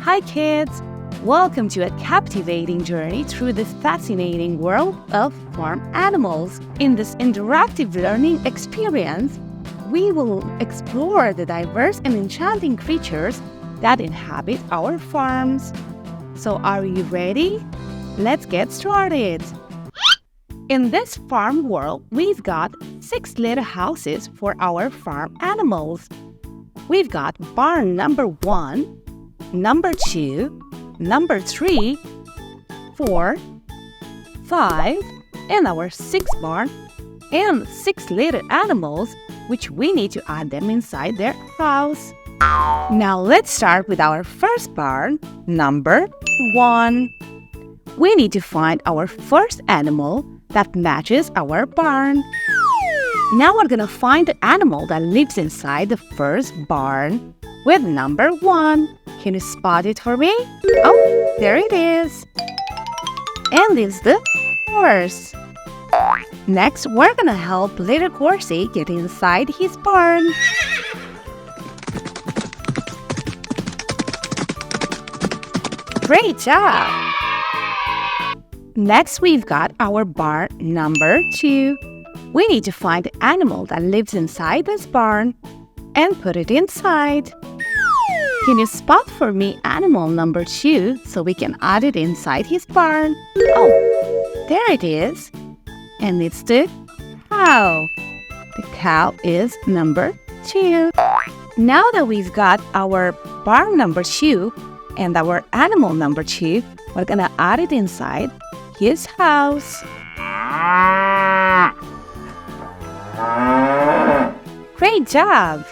Hi kids! Welcome to a captivating journey through the fascinating world of farm animals. In this interactive learning experience, we will explore the diverse and enchanting creatures that inhabit our farms. So are you ready? Let's get started! In this farm world, we've got 6 little houses for our farm animals. We've got barn number 1, number 2, number 3, 4, 5, and our 6th barn, and 6 little animals, which we need to add them inside their house. Now let's start with our first barn, number 1. We need to find our first animal that matches our barn. Now we're gonna find the animal that lives inside the first barn with number 1. Can you spot it for me? Oh, there it is. And it's the horse. Next, we're gonna help little Horsey get inside his barn. Great job! Next, we've got our barn number 2. We need to find the animal that lives inside this barn and put it inside. Can you spot for me animal number 2 so we can add it inside his barn? Oh, there it is. And it's the cow. The cow is number 2. Now that we've got our barn number 2 and our animal number 2, we're gonna add it inside his house. Great job!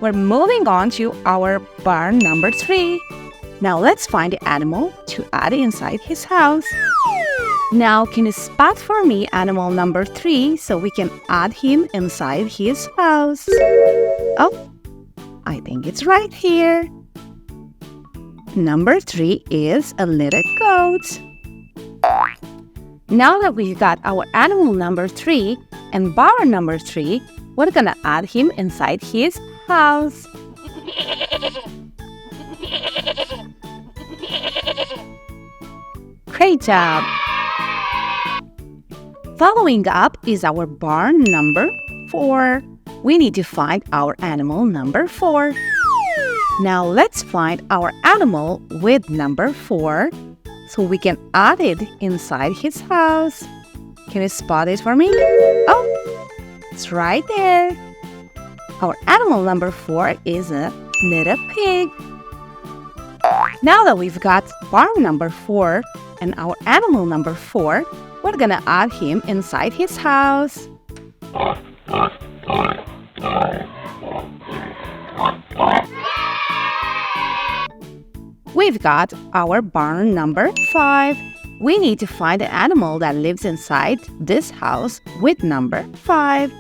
We're moving on to our barn number 3. Now let's find the animal to add inside his house. Now can you spot for me animal number 3 so we can add him inside his house? Oh, I think it's right here. Number 3 is a little goat. Now that we've got our animal number 3 and barn number 3, we're gonna add him inside his house. Great job! Following up is our barn number 4. We need to find our animal number 4. Now let's find our animal with number 4 so we can add it inside his house. Can you spot it for me? Oh, it's right there. Our animal number 4 is a little pig. Now that we've got barn number 4 and our animal number 4, we're gonna add him inside his house. We've got our barn number 5. We need to find the animal that lives inside this house with number 5.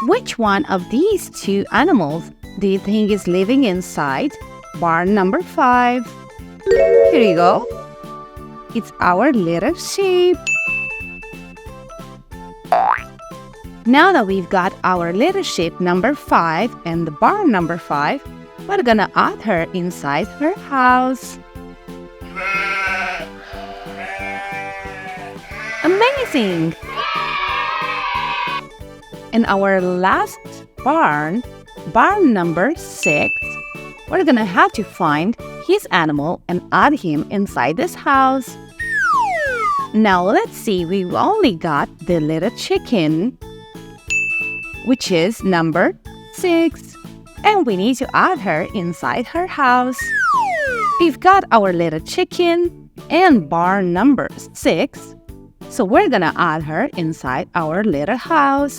Which one of these 2 animals do you think is living inside barn number 5? Here you go. It's our little sheep. Now that we've got our little sheep number 5 and the barn number 5, we're gonna add her inside her house. Amazing! In our last barn, barn number 6, we're gonna have to find his animal and add him inside this house. Now let's see, we've only got the little chicken, which is number 6, and we need to add her inside her house. We've got our little chicken and barn number 6, so we're gonna add her inside our little house.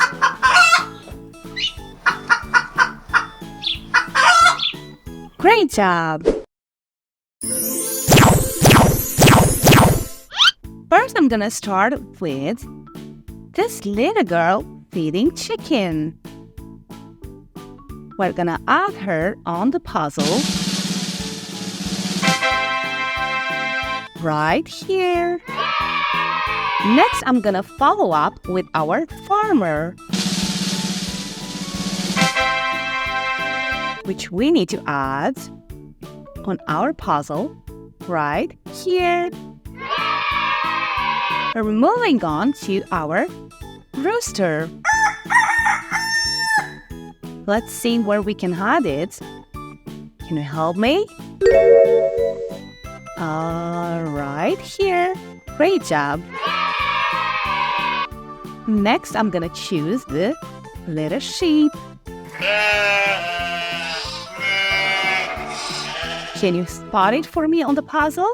Great job! First, I'm gonna start with this little girl feeding chicken. We're gonna add her on the puzzle right here. Next, I'm gonna follow up with our farmer. which we need to add on our puzzle right here. We're moving on to our rooster. Let's see where we can add it. Can you help me? Right here. Great job. Next, I'm gonna choose the little sheep. Can you spot it for me on the puzzle?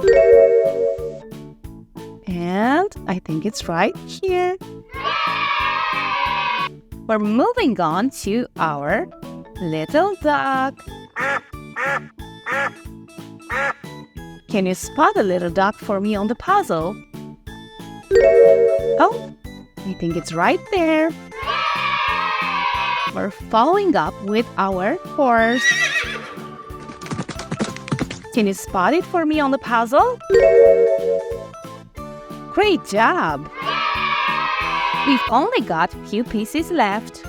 And I think it's right here. We're moving on to our little dog. Can you spot the little dog for me on the puzzle? Oh, I think it's right there. We're following up with our horse. Can you spot it for me on the puzzle? Great job! We've only got a few pieces left.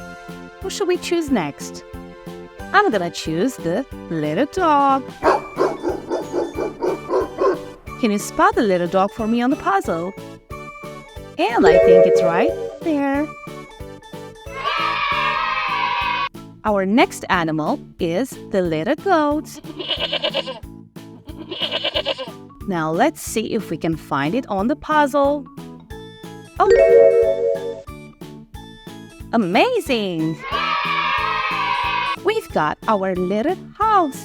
Who should we choose next? I'm gonna choose the little dog. Can you spot the little dog for me on the puzzle? And I think it's right there. Our next animal is the little goat. Now let's see if we can find it on the puzzle. Oh! Amazing! We've got our little house,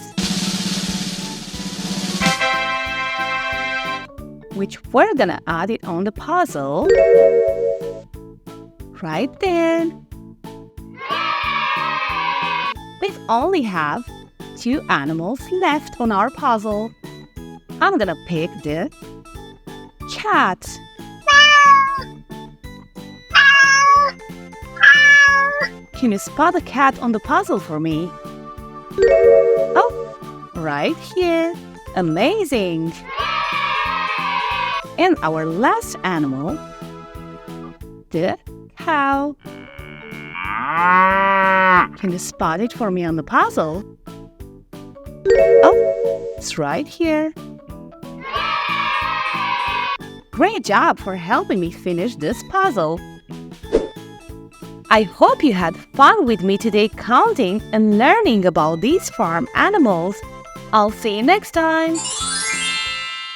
which we're gonna add it on the puzzle right there. We only have 2 animals left on our puzzle. I'm gonna pick the cat. Can you spot the cat on the puzzle for me? Oh, right here. Amazing! And our last animal, the cow. Can you spot it for me on the puzzle? Oh, it's right here. Great job for helping me finish this puzzle. I hope you had fun with me today counting and learning about these farm animals. I'll see you next time.